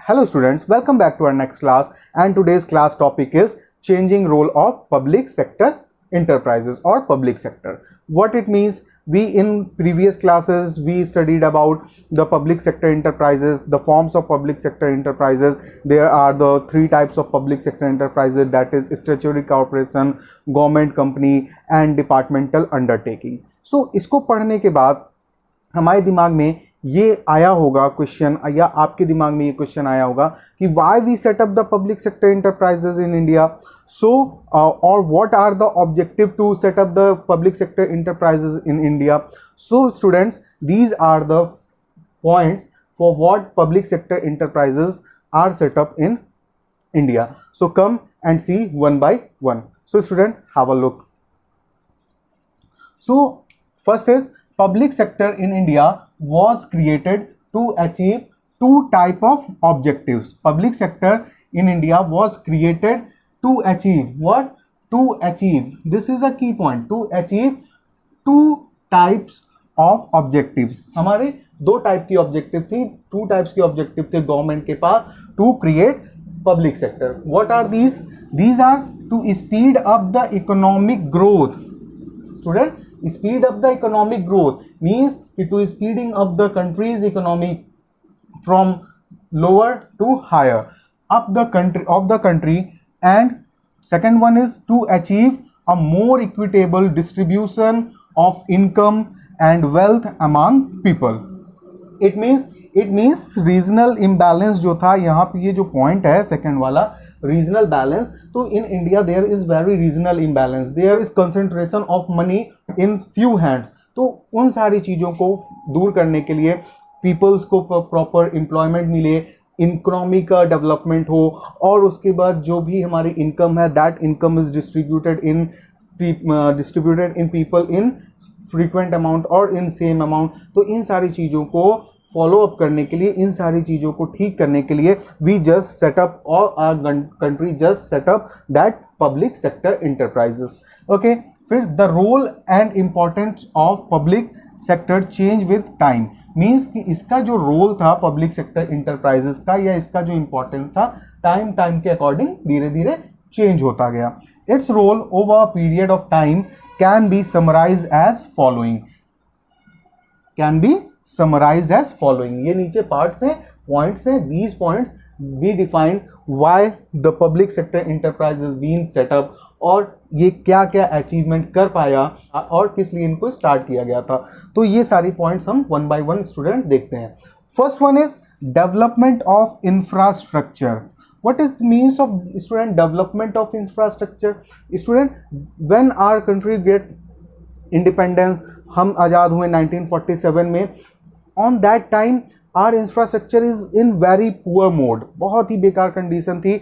Hello students, welcome back to our next class, and today's class topic is changing role of public sector enterprises or public sector. What it means, we in previous classes we studied about the public sector enterprises, the forms of public sector enterprises. There are the three types of public sector enterprises, that is statutory corporation, government company and departmental undertaking. So इसको पढ़ने के बाद हमारे दिमाग में ये आया होगा क्वेश्चन, या आपके दिमाग में ये क्वेश्चन आया होगा कि why we set up the public sector enterprises in India, so और what are the objective to set up the public sector enterprises in India. So students, these are the points for what public sector enterprises are set up in India. So come and see one by one. So student, have a look. So first is public sector in India was created to achieve two type of objectives. Public sector in India was created to achieve what? To achieve, this is a key point, to achieve two types of objectives. हमारे दो type की objective थी, two types की objective थे government के पास to create public sector. What are these? These are to speed up the economic growth. Student, speed up the economic growth means to speeding up the country's economy from lower to higher up the country. And second one is to achieve a more equitable distribution of income and wealth among people. It means regional imbalance जो था यहाँ पे, ये जो point है second वाला regional balance, तो in India there is very regional imbalance, there is concentration of money in few hands. तो उन सारी चीज़ों को दूर करने के लिए पीपल्स को प्रॉपर एम्प्लॉयमेंट मिले, इकोनॉमी का डेवलपमेंट हो, और उसके बाद जो भी हमारी इनकम है that income is distributed in people in frequent amount और इन सेम अमाउंट. तो इन सारी चीज़ों को फॉलो अप करने के लिए, इन सारी चीज़ों को ठीक करने के लिए वी जस्ट सेटअप और our country just setup that public sector enterprises. Okay, फिर the role and importance of public sector change with time. Means कि इसका जो रोल था पब्लिक सेक्टर एंटरप्राइजेस का, या इसका जो इम्पोर्टेंस था, टाइम के अकॉर्डिंग धीरे धीरे चेंज होता गया. Its role over a period of time can be summarise as following. Can be summarized as following. ये नीचे पार्ट्स हैं, पॉइंट्स हैं. These points we defined why the public sector enterprise is being set up, और ये क्या क्या achievement कर पाया और किस लिए इनको स्टार्ट किया गया था. तो ये सारी पॉइंट्स हम वन बाय वन स्टूडेंट देखते हैं. First one is development of infrastructure. What is the means of student development of infrastructure? Student, when our country get independence, हम आज़ाद हुए 1947 में. On that time our infrastructure is in very poor mode, बहुत ही बेकार condition थी.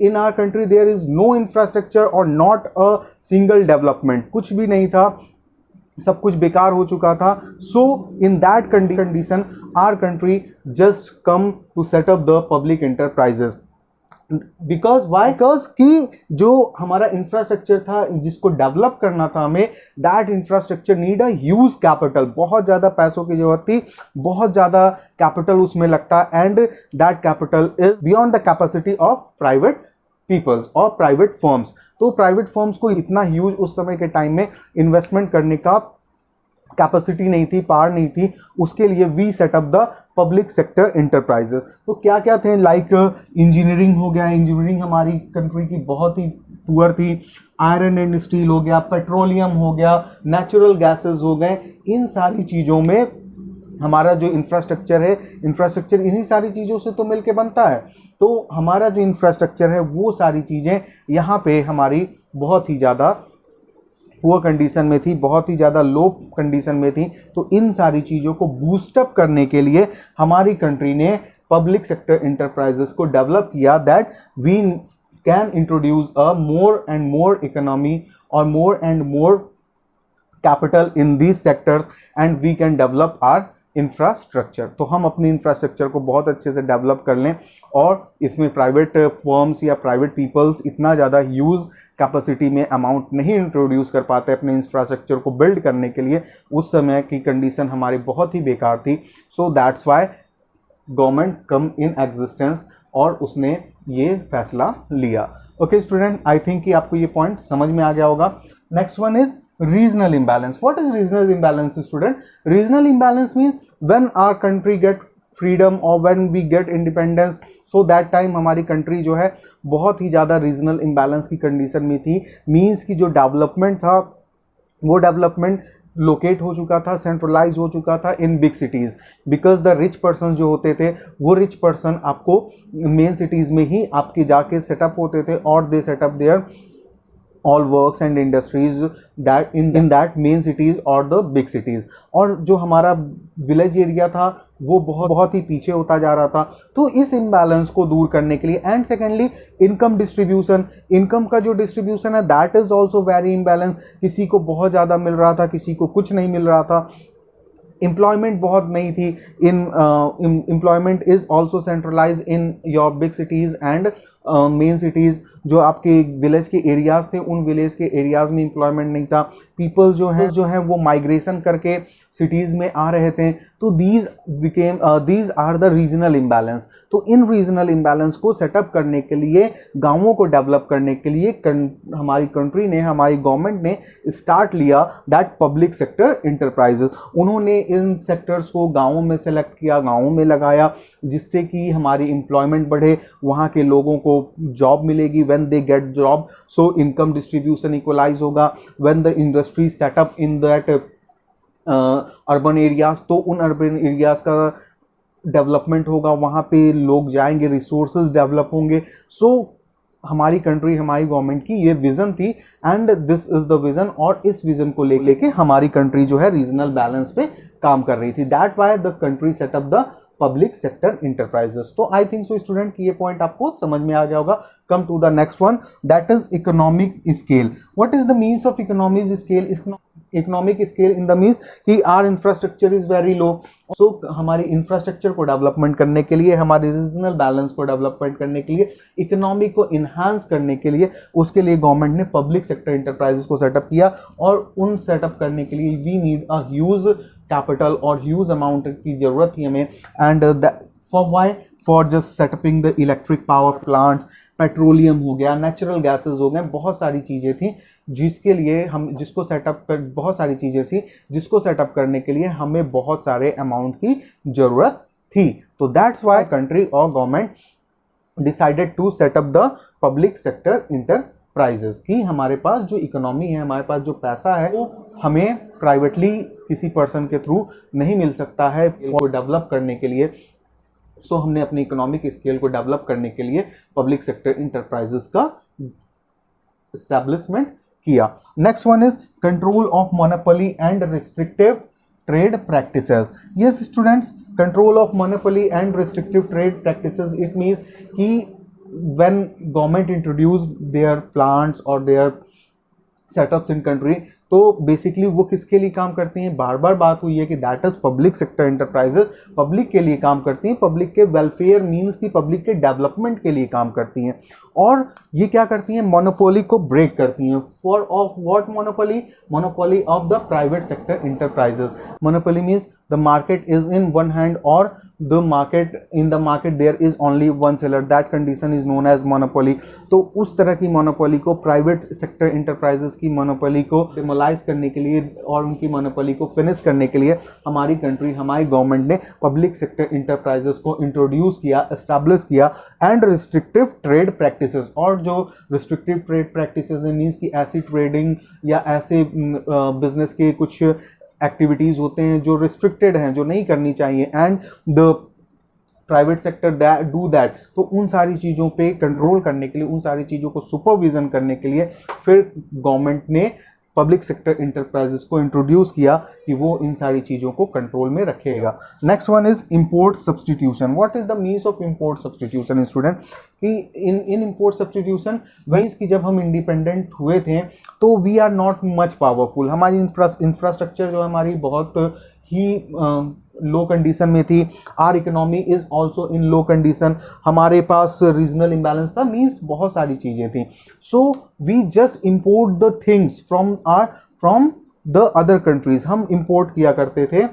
In our country there is no infrastructure और not a single development, कुछ भी नहीं था, सब कुछ बेकार हो चुका था. So in that condition our country just come to set up the public enterprises. Because why? Because कि जो हमारा इंफ्रास्ट्रक्चर था जिसको डेवलप करना था हमें, that infrastructure need a huge capital. बहुत ज़्यादा पैसों की जरूरत थी, बहुत ज़्यादा कैपिटल उसमें लगता, and that capital is beyond the capacity of private peoples और प्राइवेट फर्म्स. तो प्राइवेट फर्म्स को इतना ह्यूज उस समय के टाइम में इन्वेस्टमेंट करने का कैपेसिटी नहीं थी, पावर नहीं थी. उसके लिए we set up the public sector enterprises. तो क्या क्या थे? लाइक इंजीनियरिंग हो गया, इंजीनियरिंग हमारी कंट्री की बहुत ही पुअर थी. आयरन एंड स्टील हो गया, पेट्रोलियम हो गया, नेचुरल गैसेस हो गए. इन सारी चीज़ों में हमारा जो इंफ्रास्ट्रक्चर है, इंफ्रास्ट्रक्चर इन्हीं सारी चीज़ों से तो मिलके बनता है. तो हमारा जो इंफ्रास्ट्रक्चर है वो सारी चीज़ें यहाँ पे हमारी बहुत ही ज़्यादा पुअर कंडीशन में थी, बहुत ही ज़्यादा लो कंडीशन में थी. तो इन सारी चीज़ों को बूस्टअप करने के लिए हमारी कंट्री ने पब्लिक सेक्टर एंटरप्राइजेस को डेवलप किया, that we can introduce a more and more economy और more and more capital in these sectors, and we can develop our infrastructure. तो हम अपनी इंफ्रास्ट्रक्चर को बहुत अच्छे से डेवलप कर लें, और इसमें प्राइवेट फर्म्स या प्राइवेट पीपल्स इतना ज़्यादा ह्यूज कैपेसिटी में अमाउंट नहीं इंट्रोड्यूस कर पाते अपने इंफ्रास्ट्रक्चर को बिल्ड करने के लिए. उस समय की कंडीशन हमारी बहुत ही बेकार थी. So that's why government come in existence और उसने ये फैसला लिया। ओके स्टूडेंट, आई थिंक कि आपको ये पॉइंट समझ में आ गया होगा। Next one is regional imbalance. What is regional imbalance, student? Regional imbalance means when our country get freedom or when we get independence, so that time हमारी country जो है बहुत ही ज़्यादा रीजनल imbalance की कंडीशन में थी। मीन्स की जो डेवलपमेंट था वो डेवलपमेंट लोकेट हो चुका था, सेंट्रलाइज हो चुका था in big cities, because the rich person जो होते थे वो रिच पर्सन आपको मेन सिटीज़ में ही आपके जाके सेटअप होते थे और they setup there all works and industries that in that main cities or the big cities। और जो हमारा विलेज एरिया था वो बहुत ही पीछे होता जा रहा था। तो इस इम्बैलेंस को दूर करने के लिए and secondly income distribution, income का जो डिस्ट्रीब्यूशन है that is also very imbalance. किसी को बहुत ज़्यादा मिल रहा था, किसी को कुछ नहीं मिल रहा था। एम्प्लॉयमेंट बहुत नहीं थी। Employment is also centralise in your big cities and main cities. जो आपके विलेज के एरियाज थे उन विलेज के एरियाज में एम्प्लॉयमेंट नहीं था। पीपल जो है वो माइग्रेशन करके सिटीज़ में आ रहे थे। तो these are the regional imbalance. तो इन रीजनल इम्बैलेंस को सेटअप करने के लिए, गांवों को डेवलप करने के लिए हमारी कंट्री ने, हमारी गवर्नमेंट ने स्टार्ट लिया दैट पब्लिक सेक्टर इंटरप्राइजेस। उन्होंने इन सेक्टर्स को गांवों में सेलेक्ट किया, गांवों में लगाया, जिससे कि हमारी एम्प्लॉयमेंट बढ़े, वहाँ के लोगों को जॉब मिलेगी। When they get job so income distribution equalise होगा। When the industry setup in that urban areas, तो उन अर्बन एरियाज का डेवलपमेंट होगा, वहाँ पे लोग जाएंगे, रिसोर्सेज डेवलप होंगे। सो हमारी कंट्री, हमारी गवर्नमेंट की ये विजन थी and this is the vision. और इस विजन को लेके हमारी कंट्री जो है रीजनल बैलेंस पे काम कर रही थी। That why the country setup the public sector enterprises. तो आई थिंक सो स्टूडेंट की ये पॉइंट आपको समझ में आ गया होगा। Come to the next one, that is economic scale. What is the means of economic scale? Economic scale in the means कि our infrastructure is very low. So हमारी इंफ्रास्ट्रक्चर को डेवलपमेंट करने के लिए, हमारी रीजनल बैलेंस को development करने के लिए, इकोनॉमी को इन्हांस करने के लिए, उसके लिए गवर्नमेंट ने पब्लिक सेक्टर इंटरप्राइजेस को सेटअप किया। और उन सेटअप करने के लिए we need a huge capital और ह्यूज अमाउंट की जरूरत थी हमें। And for why? For just setupping the electric power plants, petroleum हो गया, नेचुरल गैसेस हो गए, बहुत सारी चीज़ें थी जिसके लिए बहुत सारी चीज़ें थी जिसको सेटअप करने के लिए हमें बहुत सारे अमाउंट की ज़रूरत थी। तो दैट्स वाई कंट्री और government decided to set up the public sector enterprises. कि हमारे पास जो इकोनॉमी है, हमारे पास जो पैसा है, वो हमें प्राइवेटली किसी पर्सन के थ्रू नहीं मिल सकता है वो डेवलप करने के लिए। सो हमने अपनी इकोनॉमिक स्केल को डेवलप करने के लिए पब्लिक सेक्टर इंटरप्राइजेस का एस्टैब्लिशमेंट किया। Next one is control of monopoly and restrictive trade practices. Yes students, control of monopoly and restrictive trade practices, it means कि when government introduced their plants और their setups in country, तो basically वो किसके लिए काम करती हैं? बार बार बात हुई है कि that is public sector enterprises public के लिए काम करती हैं, पब्लिक के वेलफेयर मीन्स की पब्लिक के डेवलपमेंट के लिए काम करती हैं। और ये क्या करती हैं? मोनोपोली को ब्रेक करती हैं। For of what monopoly? Monopoly of the private sector enterprises. Monopoly means the market is in one hand or the market there is only one seller, that condition is known as monopoly। तो उस तरह की monopoly को, private sector enterprises की monopoly को डिमोलाइज करने के लिए और उनकी मोनोपोली को फिनिश करने के लिए हमारी कंट्री, हमारी गवर्नमेंट ने पब्लिक सेक्टर इंटरप्राइजेस को इंट्रोड्यूस किया, एस्टैब्लिश किया। एंड रिस्ट्रिक्टिव ट्रेड प्रैक्टिसेस, और जो रिस्ट्रिक्टिव ट्रेड प्रैक्टिसेस मीन्स की ऐसी ट्रेडिंग या ऐसे बिजनेस के कुछ एक्टिविटीज़ होते हैं जो रिस्ट्रिक्टेड हैं, जो नहीं करनी चाहिए, and the private sector do that. तो उन सारी चीज़ों पे कंट्रोल करने के लिए, उन सारी चीज़ों को सुपरविजन करने के लिए फिर गवर्नमेंट ने पब्लिक सेक्टर इंटरप्राइजेस को इंट्रोड्यूस किया कि वो इन सारी चीज़ों को कंट्रोल में रखेगा। Next one is import substitution. What is the means of import substitution student? कि इन इंपोर्ट सब्सटीट्यूशन मीन्स कि जब हम इंडिपेंडेंट हुए थे तो we are not much powerful. हमारी इंफ्रास्ट्रक्चर जो हमारी बहुत ही लो कंडीशन में थी। Our economy is also in low condition. हमारे पास रीजनल इम्बैलेंस था, मीन्स बहुत सारी चीज़ें थी। So we just import the things from the other countries. हम इम्पोर्ट किया करते थे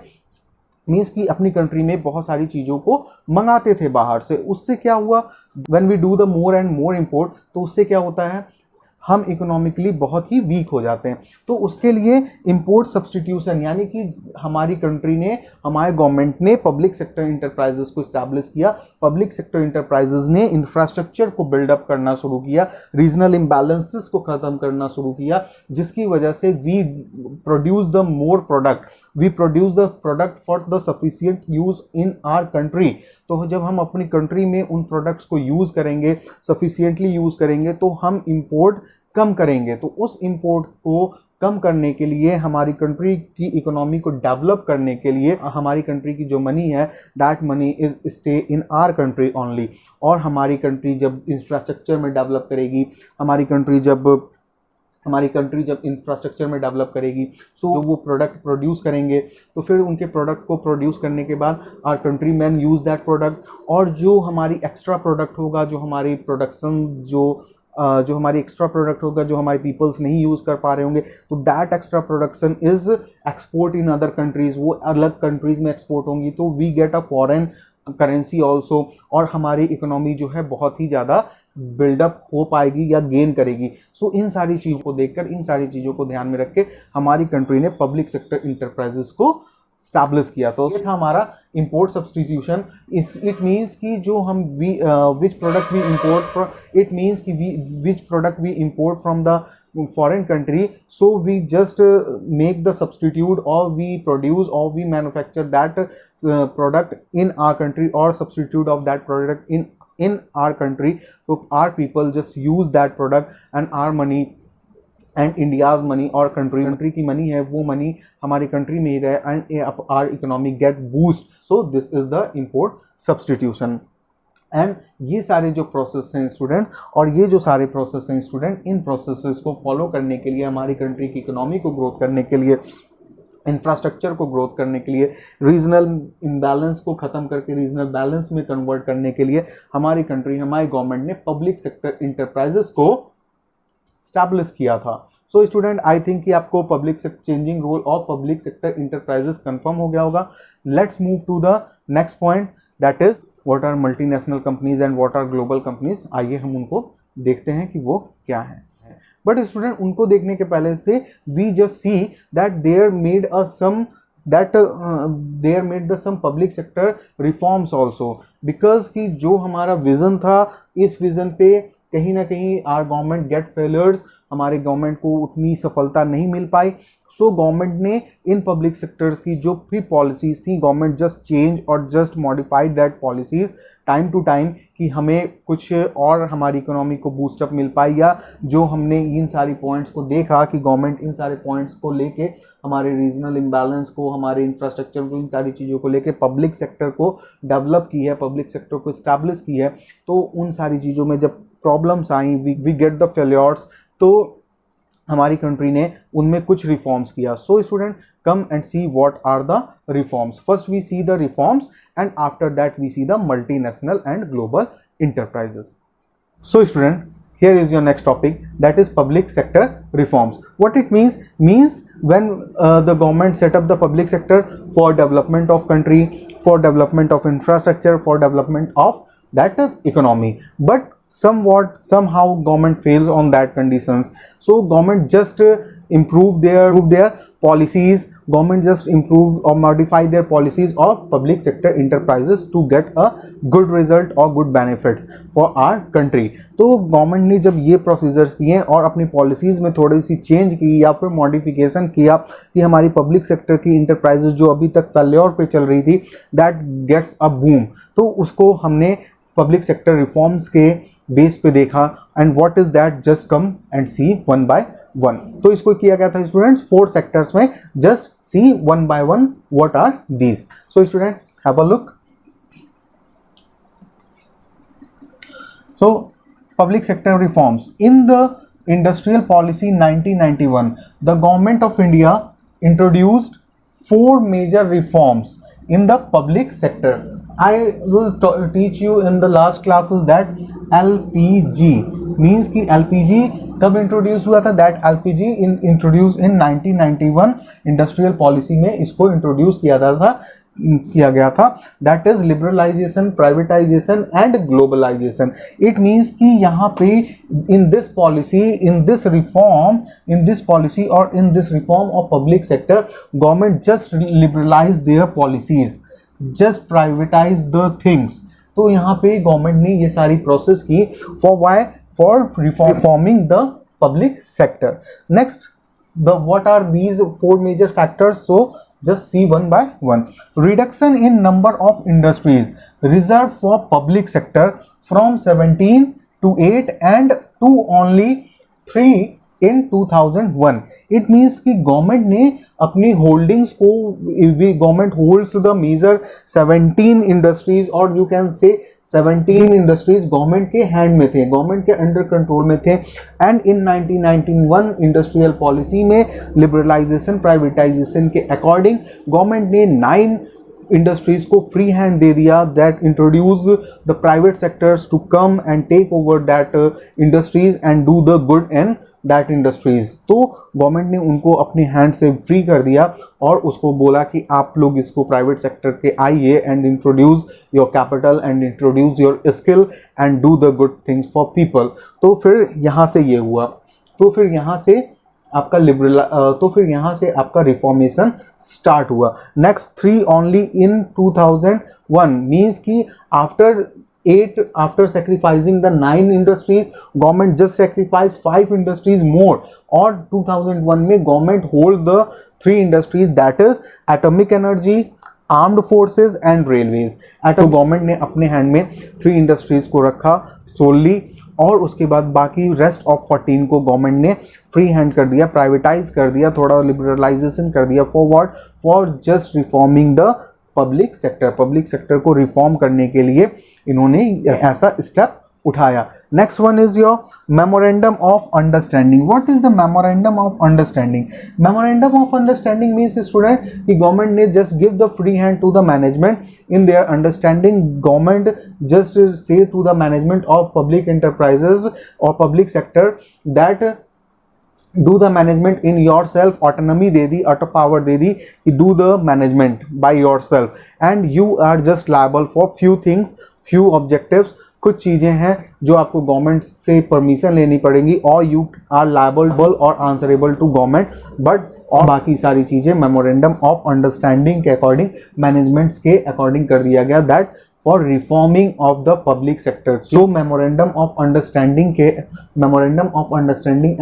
मीन्स कि अपनी कंट्री में बहुत सारी चीज़ों को मंगाते थे बाहर से। उससे क्या हुआ, when we do the more and more import, तो उससे क्या होता है, हम इकोनॉमिकली बहुत ही वीक हो जाते हैं। तो उसके लिए इंपोर्ट सब्सटीट्यूशन, यानी कि हमारी कंट्री ने, हमारे गवर्नमेंट ने पब्लिक सेक्टर इंटरप्राइजेस को इस्टेब्लिश किया। पब्लिक सेक्टर इंटरप्राइजेस ने इंफ्रास्ट्रक्चर को बिल्डअप करना शुरू किया, रीजनल इम्बैलेंसेस को ख़त्म करना शुरू किया, जिसकी वजह से we produce the more product, we produce the product for the sufficient use in our country. तो जब हम अपनी कंट्री में उन प्रोडक्ट्स को यूज़ करेंगे, सफिशियंटली यूज़ करेंगे, तो हम इंपोर्ट कम करेंगे। तो उस इंपोर्ट को कम करने के लिए, हमारी कंट्री की इकोनॉमी को डेवलप करने के लिए, हमारी कंट्री की जो मनी है, that money is stay in our country only. और हमारी कंट्री जब इंफ्रास्ट्रक्चर में डेवलप करेगी, हमारी कंट्री जब इंफ्रास्ट्रक्चर में डेवलप करेगी, सो वो प्रोडक्ट प्रोड्यूस करेंगे, तो फिर उनके प्रोडक्ट को प्रोड्यूस करने के बाद our country man use that product, और जो हमारी एक्स्ट्रा प्रोडक्ट होगा, जो हमारी प्रोडक्शन जो हमारी एक्स्ट्रा प्रोडक्ट होगा, जो हमारे पीपल्स नहीं यूज़ कर पा रहे होंगे, तो that extra production is export in other countries, वो अलग कंट्रीज़ में एक्सपोर्ट होंगी, तो we get a foreign currency also, और हमारी इकोनॉमी जो है बहुत ही ज़्यादा बिल्डअप हो पाएगी या गेन करेगी। सो इन सारी चीज़ों को देखकर, इन सारी चीज़ों को ध्यान में रख के हमारी कंट्री ने पब्लिक सेक्टर इंटरप्राइजेस को स्टैब्लिश किया। तो ये था हमारा इंपोर्ट सब्सटीट्यूशन। इट मीन्स कि जो हम which product we import from, it means कि which product we import from the foreign country, so we just make the substitute, or we produce, or we manufacture that product in our country, or substitute of that product in our country. So our people just use that product, and our money and India's money और country की money है, वो money हमारी country में ही रहे, and our economy get boost. So this is the import substitution. And ये सारे जो प्रोसेस हैं स्टूडेंट, और ये जो सारे प्रोसेस हैं स्टूडेंट, इन प्रोसेसेस को फॉलो करने के लिए, हमारी कंट्री की इकोनॉमी को ग्रोथ करने के लिए, इंफ्रास्ट्रक्चर को ग्रोथ करने के लिए, रीजनल इम्बैलेंस को ख़त्म करके रीजनल बैलेंस में कन्वर्ट करने के लिए, हमारी कंट्री, हमारी गवर्नमेंट ने पब्लिक सेक्टर इंटरप्राइजेस को स्टैब्लिश किया था। सो स्टूडेंट, आई थिंक कि आपको public changing role of public sector enterprises confirm हो गया होगा। Let's move to the next point, that is what are multinational companies and what are global companies. आइए हम उनको देखते हैं कि वो क्या है। बट स्टूडेंट, उनको देखने के पहले से we just see that there made the some public sector reforms also, because कि जो हमारा विजन था, इस विजन पे कहीं ना कहीं आर गवर्नमेंट गेट फेलियर्स, हमारे गवर्नमेंट को उतनी सफलता नहीं मिल पाई। सो गवर्नमेंट ने इन पब्लिक सेक्टर्स की जो भी पॉलिसीज़ थी, गवर्नमेंट जस्ट चेंज और just modified that policies time to time, कि हमें कुछ और हमारी इकोनॉमी को बूस्टअप मिल पाए, या जो हमने इन सारी पॉइंट्स को देखा कि गवर्नमेंट इन सारे पॉइंट्स को लेके हमारे रीजनल इम्बैलेंस को, हमारे इंफ्रास्ट्रक्चर को, इन सारी चीज़ों को लेके पब्लिक सेक्टर को डेवलप की है, पब्लिक सेक्टर को इस्टेब्लिश की है। तो उन सारी चीज़ों में जब प्रॉब्लम्स आई, वी गेट द फेलियर्स, तो हमारी कंट्री ने उनमें कुछ रिफॉर्म्स किया। So student, come and see what are the reforms. First we see the reforms, and after that we see the multinational and global enterprises. So student, here is your next topic, that is public sector reforms. What it means when the government set up the public sector for development of country, for development of infrastructure, for development of that economy, but somehow government fails on that conditions. So government just improve their policies, government just improve or modify their policies of public sector enterprises to get a good result or good benefits for our country. तो government ने जब ये procedures किए और अपनी policies में थोड़ी सी change की या फिर मॉडिफिकेशन किया कि हमारी पब्लिक सेक्टर की इंटरप्राइजेस जो अभी तक फेल्योर पे चल रही थी, दैट गेट्स अ बूम, तो उसको हमने पब्लिक सेक्टर रिफॉर्म्स के बेस पे देखा। And what is that, just come and see one by one. तो इसको किया गया था स्टूडेंट्स 4 सेक्टर्स में, just see one by one what are these. So student, have a look. So public sector reforms in the industrial policy 1991, the government of India introduced 4 major reforms in the public sector. I will teach you in the last classes that LPG means कि LPG कब introduce हुआ था, that LPG introduce in 1991 industrial policy में इसको introduce किया था किया गया था, that is liberalisation, privatisation and globalisation. It means कि यहाँ पे in this policy, in this policy और in this reform of public sector, government just liberalise their policies, just privatise the things. तो यहाँ पे गवर्नमेंट ने ये सारी प्रोसेस की for why, for reforming the public sector. Next, what are these 4 major factors? So just see one by one. Reduction in number of industries reserved for public sector from 17 to 8 and to only 3 in 2001. It means कि government ने अपनी holdings को, government holds the major 17 industries, और you can say 17 industries government के hand में थे, government के under control में थे। एंड इन 1991 इंडस्ट्रियल पॉलिसी में लिबरलाइजेशन प्राइवेटाइजेशन के अकॉर्डिंग गवर्नमेंट ने 9 इंडस्ट्रीज को फ्री हैंड दे दिया, that introduce the private sectors to come and take over that industries and do the good in that industries. तो government ने उनको अपने हैंड से फ्री कर दिया और उसको बोला कि आप लोग इसको प्राइवेट सेक्टर के आइए and introduce your capital and introduce your skill and do the good things for people. तो फिर यहाँ से ये हुआ, तो फिर यहाँ से आपका रिफॉर्मेशन स्टार्ट हुआ। नेक्स्ट 3 ओनली इन 2001 मीन्स कि after sacrificing the 9 industries, government just sacrificed 5 industries more, और 2001 में government hold the 3 industries, that is atomic energy, armed forces and railways। तो गवर्नमेंट ने अपने हैंड में 3 इंडस्ट्रीज को रखा सोली, और उसके बाद बाकी रेस्ट ऑफ 14 को गवर्नमेंट ने फ्री हैंड कर दिया, प्राइवेटाइज कर दिया, थोड़ा लिबरलाइजेशन कर दिया। For what? For just reforming the public sector. Public sector को रिफॉर्म करने के लिए इन्होंने ऐसा स्टेप उठाया। Next one is your memorandum of understanding. What is the memorandum of understanding? Memorandum of understanding means student कि गवर्नमेंट ने just give the free hand to the management in their understanding. Government just say to the management of public enterprises और public sector that do the management in yourself. Autonomy दे दी, auto power दे दी कि do the management by yourself and you are just liable for few things, few objectives. कुछ चीज़ें हैं जो आपको गवर्नमेंट से परमिशन लेनी पड़ेंगी, और यू आर लायबल और आंसरेबल टू गवर्नमेंट, बट और बाकी सारी चीज़ें मेमोरेंडम ऑफ अंडरस्टैंडिंग के अकॉर्डिंग, मैनेजमेंट्स के अकॉर्डिंग कर दिया गया, that for reforming of the public sector. So memorandum of understanding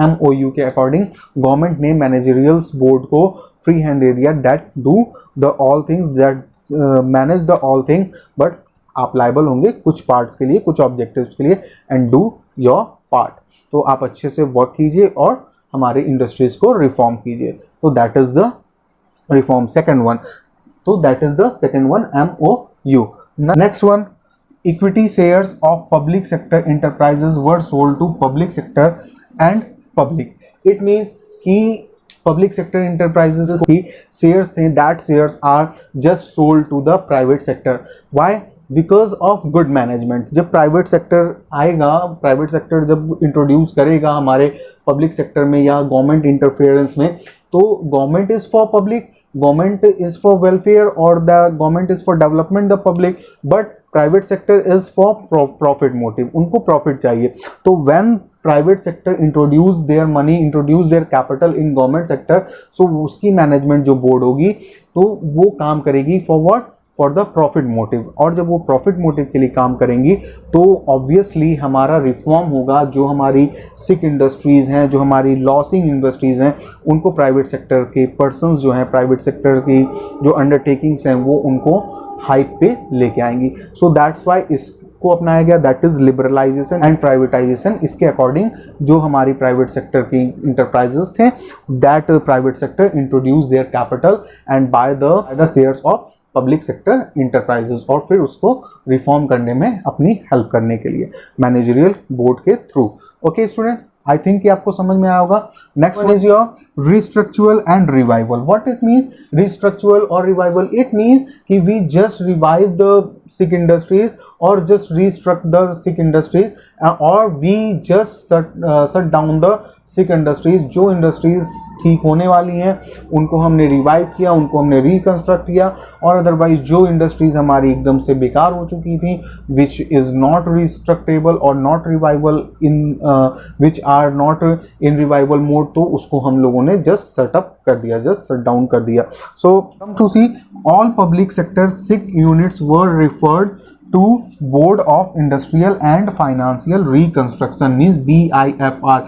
MOU के अकॉर्डिंग गवर्नमेंट ने मैनेजरियल्स बोर्ड को फ्री हैंड दे दिया, that do the all things, that manage the all thing, but आप लायबल होंगे कुछ पार्ट्स के लिए, कुछ ऑब्जेक्टिव्स के लिए, एंड डू योर पार्ट। तो आप अच्छे से वर्क कीजिए और हमारे इंडस्ट्रीज को रिफॉर्म कीजिए। तो that is the reform second one. तो that is the second one MOU। Next one, equity shares of public sector enterprises were sold to public sector and public. It means कि public sector enterprises की shares थे, that shares are just sold to the private sector. Why? Because of good management. जब private sector आएगा, private sector जब introduce करेगा हमारे public sector में या गवर्नमेंट इंटरफेरेंस में, तो government is for public, government is for welfare or the government is for development the public, but private sector is for profit motive, उनको profit चाहिए। तो when private sector introduce their money, introduce their capital in government sector, so उसकी management जो board होगी तो वो काम करेगी for what? For the profit motive. और जब वो प्रॉफिट मोटिव के लिए काम करेंगी तो ऑब्वियसली हमारा रिफॉर्म होगा। जो हमारी सिक इंडस्ट्रीज़ हैं, जो हमारी लॉसिंग इंडस्ट्रीज़ हैं, उनको प्राइवेट सेक्टर के पर्सनस जो हैं, प्राइवेट सेक्टर की जो अंडरटेकिंग्स हैं, वो उनको हाइक पे लेके आएंगी। सो दैट्स वाई इसको अपनाया गया, that is liberalisation and privatisation. इसके अकॉर्डिंग जो हमारी प्राइवेट सेक्टर की इंटरप्राइजेस थे, that private sector introduce their capital and buy the shares of public sector enterprises, और फिर उसको रिफॉर्म करने में अपनी हेल्प करने के लिए मैनेजरियल बोर्ड के थ्रू। ओके स्टूडेंट, आई थिंक कि आपको समझ में आया होगा। Next one is your restructural and revival. What it means restructural और रिवाइवल? इट मीन्स कि we just revive the sick industries or just restruct the sick industries, or we just shut down the sick industries. जो industries ठीक होने वाली हैं उनको हमने revive किया, उनको हमने रिकंस्ट्रक्ट किया, और अदरवाइज जो इंडस्ट्रीज हमारी एकदम से बेकार हो चुकी थी, विच इज नॉट रिस्ट्रक्टेबल और not revival in which are not in revival mode, तो उसको हम लोगों ने जस्ट सेटअप कर दिया, जस्ट शट डाउन कर दिया. So come to see all public sector sick units were referred to Board of Industrial and Financial Reconstruction, means BIFR,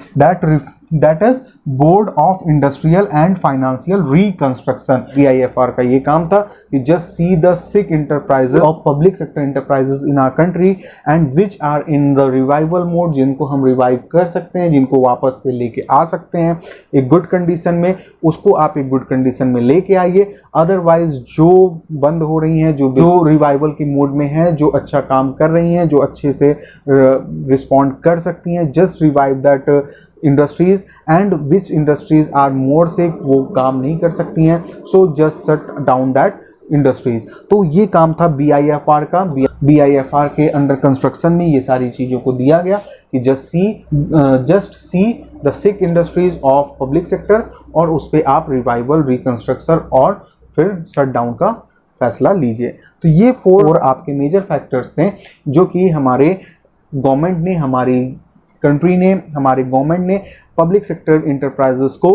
that is Board of Industrial and Financial Reconstruction. BIFR का ये काम था कि just see the sick enterprises of public sector enterprises in our country and which are in the revival mode, जिनको हम revive कर सकते हैं, जिनको वापस से लेके आ सकते हैं एक गुड कंडीशन में, उसको आप एक गुड कंडीशन में लेके आइए. अदरवाइज जो बंद हो रही हैं, जो रिवाइवल की मोड में है, जो अच्छा काम कर रही हैं, जो अच्छे से रिस्पॉन्ड कर सकती हैं, just revive that industries, and which industries are more sick, वो काम नहीं कर सकती हैं, so just shut down that industries. तो ये काम था BIFR का. BIFR के अंडर कंस्ट्रक्शन में ये सारी चीज़ों को दिया गया कि just see the sick industries of public sector, और उस पर आप रिवाइवल, रिकंस्ट्रक्शन और फिर शट डाउन का फैसला लीजिए. तो ये 4 आपके मेजर फैक्टर्स थे जो कि हमारे गवर्नमेंट ने, हमारी कंट्री ने, हमारे गवर्नमेंट ने पब्लिक सेक्टर इंटरप्राइजेस को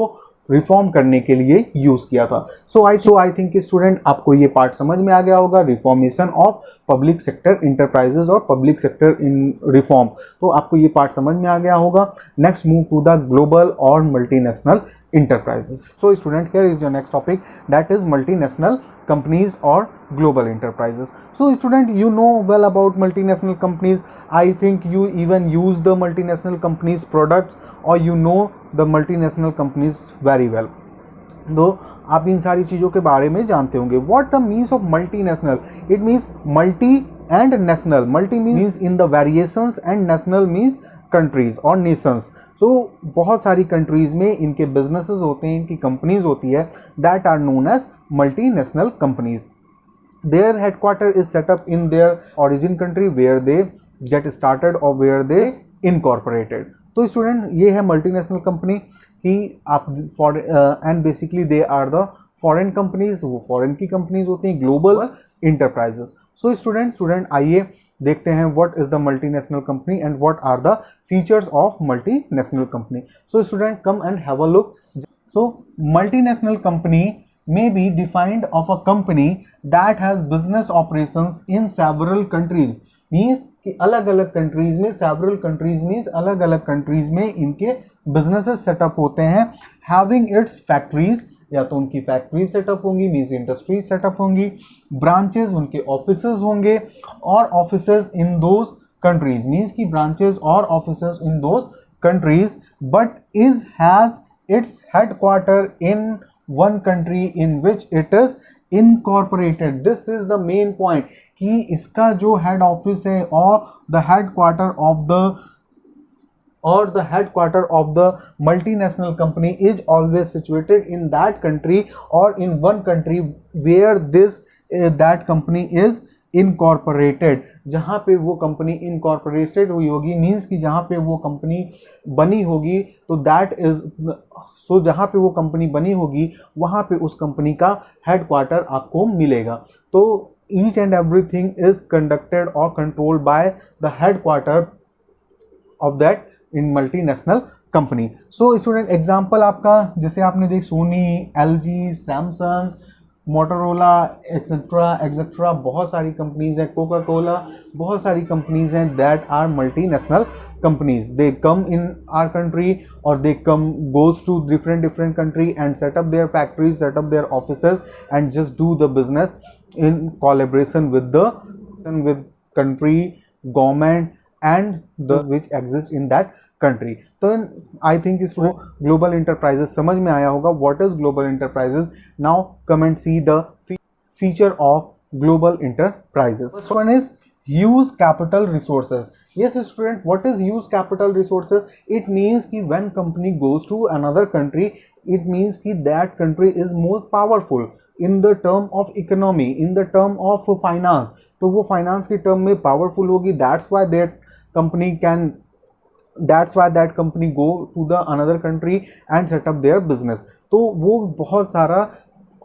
रिफॉर्म करने के लिए यूज किया था. सो आई थिंक स्टूडेंट आपको ये पार्ट समझ में आ गया होगा, reformation of public sector enterprises और पब्लिक सेक्टर इन रिफॉर्म. तो आपको ये पार्ट समझ में आ गया होगा. Next move to the global और multinational enterprises. So student, here is your next topic, that is multinational companies or global enterprises. So student, you know well about multinational companies. I think you even use the multinational companies products, or you know the multinational companies very well. तो आप इन सारी चीज़ों के बारे में जानते होंगे. What the means of multinational? It means multi and national. Multi means in the variations and national means countries और nations. So बहुत सारी कंट्रीज में इनके बिजनेसेस होते हैं, इनकी कंपनीज होती है, that are known as multinational companies. Their headquarter is set up in their origin country where they get started और वेयर दे इनकॉर्पोरेटेड. तो स्टूडेंट, ये है मल्टीनेशनल कंपनी कि आप and basically they are the foreign companies, वो foreign की companies होती हैं, ग्लोबल इंटरप्राइजेस. सो स्टूडेंट आइए देखते हैं what is the multinational company and what are the features of multinational company. So student, come and have a look. So multinational company may be defined of a company that has business operations in several countries. means कि अलग अलग countries में, several countries means अलग अलग countries में इनके businesses setup होते हैं. having its factories, या तो उनकी फैक्ट्री सेटअप होंगी, मीन्स इंडस्ट्री सेटअप होंगी, ब्रांचेस, उनके ऑफिसेज होंगे, और offices in those countries, means की ब्रांचेस और offices in those countries, but is has its headquarter in one country in which it is incorporated. This is the main point कि इसका जो head office है और the headquarter of the multinational company is always situated in that country or in one country where that company is incorporated. जहाँ पे वो company incorporated हुई होगी, मीन्स कि जहाँ पे वो कंपनी बनी होगी, तो जहाँ पे वो कंपनी बनी होगी वहाँ पे उस कंपनी का हेडक्वार्टर आपको मिलेगा. तो each and everything is conducted or controlled by the headquarter of that in multinational company. So student, example आपका जैसे आपने देख Sony, LG, Samsung, Motorola etcetera बहुत सारी कंपनीज हैं, कोका कोला, बहुत सारी कंपनीज हैं that are multinational companies. They come in our country और they goes to different country and set up their factories, set up their offices and just do the business in collaboration with country, government and the which exists in that country. तो I think इसको global enterprises समझ में आया होगा. What is global enterprises? Now come and see the feature of global enterprises. First one is huge capital resources. Yes student, what is huge capital resources? It means कि when company goes to another country, it means कि that country is more powerful. In the term of economy, in the term of finance, तो वो finance के term में powerful होगी. That's why that company go to the another country and set up their business. तो वो बहुत सारा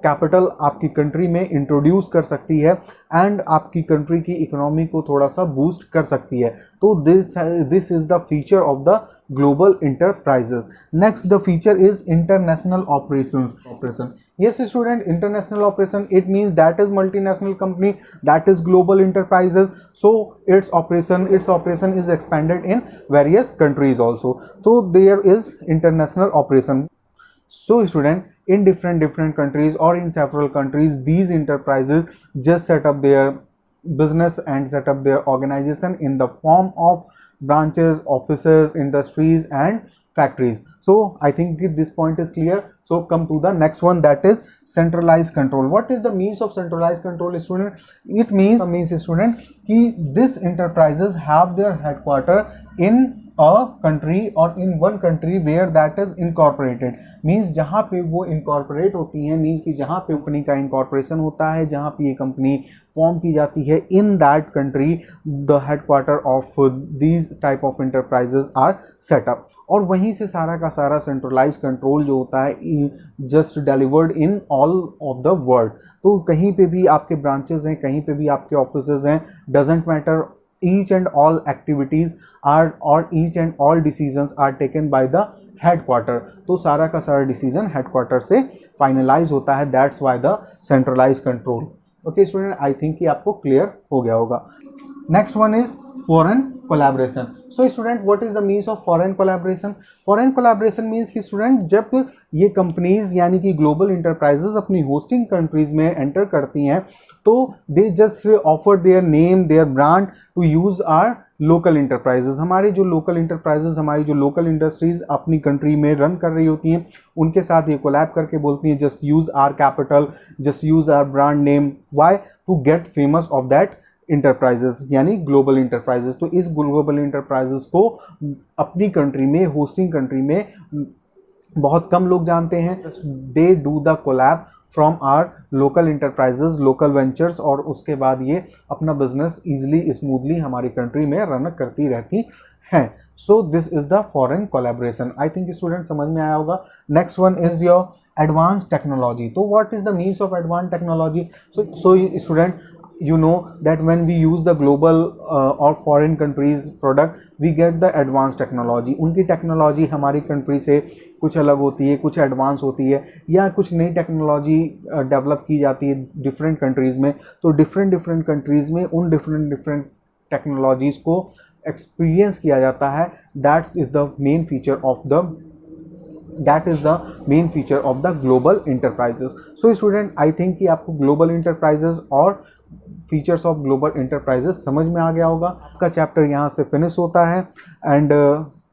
capital आपकी कंट्री में इंट्रोड्यूस कर सकती है एंड आपकी कंट्री की इकोनॉमी को थोड़ा सा बूस्ट कर सकती है. तो this is the feature of the global enterprises. Next the feature is international operation. Yes student, international operation, it means that is multinational company, that is global enterprises, so its operation is expanded in various countries also. So there is international operation. So student, in different countries or in several countries, these enterprises just set up their business and set up their organization in the form of branches, offices, industries and factories. So I think this point is clear. So come to the next one, that is centralized control. What is the means of centralized control student? It means student कि this enterprises have their headquarter in a country or in one country where that is incorporated. Means जहाँ पे वो incorporate होती हैं, means कि जहाँ पे company का incorporation होता है, जहाँ पे ये कंपनी फॉर्म की जाती है, in that country the headquarter of these type of enterprises are set up. और वहीं से सारा का सारा centralized control जो होता है just delivered in all of the world. तो कहीं पे भी आपके branches हैं, कहीं पे भी आपके offices हैं, doesn't matter, each and all activities are or each and all decisions are taken by the headquarter. तो सारा का सारा डिसीजन हेडक्वार्टर से फाइनलाइज होता है. That's why the centralise control. Okay student, I think कि आपको क्लियर हो गया होगा. Next one is foreign collaboration. So student, what is the means of foreign collaboration? Foreign collaboration means कि स्टूडेंट जब ये कंपनीज यानी कि ग्लोबल इंटरप्राइजेज अपनी होस्टिंग कंट्रीज में एंटर करती हैं तो they just offer their name, their brand to use our local enterprises. हमारे जो लोकल इंटरप्राइजेज, हमारी जो लोकल इंडस्ट्रीज अपनी कंट्री में रन कर रही होती हैं, उनके साथ ये कोलैब करके बोलती हैं just use our capital, just use our brand name. Why? To get famous of that enterprises यानी ग्लोबल इंटरप्राइजेस. तो इस ग्लोबल इंटरप्राइजेस को अपनी कंट्री में, होस्टिंग कंट्री में बहुत कम लोग जानते हैं. They do the collab from our local enterprises, local ventures, और उसके बाद ये अपना बिजनेस इजीली, स्मूथली हमारी कंट्री में रन करती रहती हैं. So this is the foreign collaboration. I think student समझ में आया होगा. Next one is your advance technology. तो what is the means of advance technology? So student, you know that when we use the global or foreign countries product, we get the advanced technology. उनकी technology हमारी country से कुछ अलग होती है, कुछ advance होती है, या कुछ नई टेक्नोलॉजी डेवलप की जाती है डिफरेंट कंट्रीज़ में. तो डिफरेंट कंट्रीज़ में उन डिफरेंट टेक्नोलॉजीज़ को एक्सपीरियंस किया जाता है. That is the main feature of the global enterprises. So student, I think कि आपको ग्लोबल इंटरप्राइजेस और फीचर्स ऑफ ग्लोबल इंटरप्राइजेस समझ में आ गया होगा. आपका चैप्टर यहाँ से फिनिश होता है. And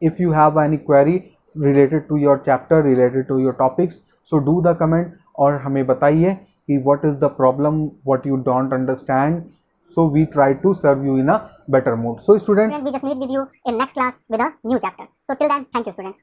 if you have any query related to your chapter, related to your topics, so do the comment और हमें बताइए कि what is the problem, what you don't understand. So we try to serve you in a better mood. So student, we just meet with you in next class with a new chapter. So till then, thank you students.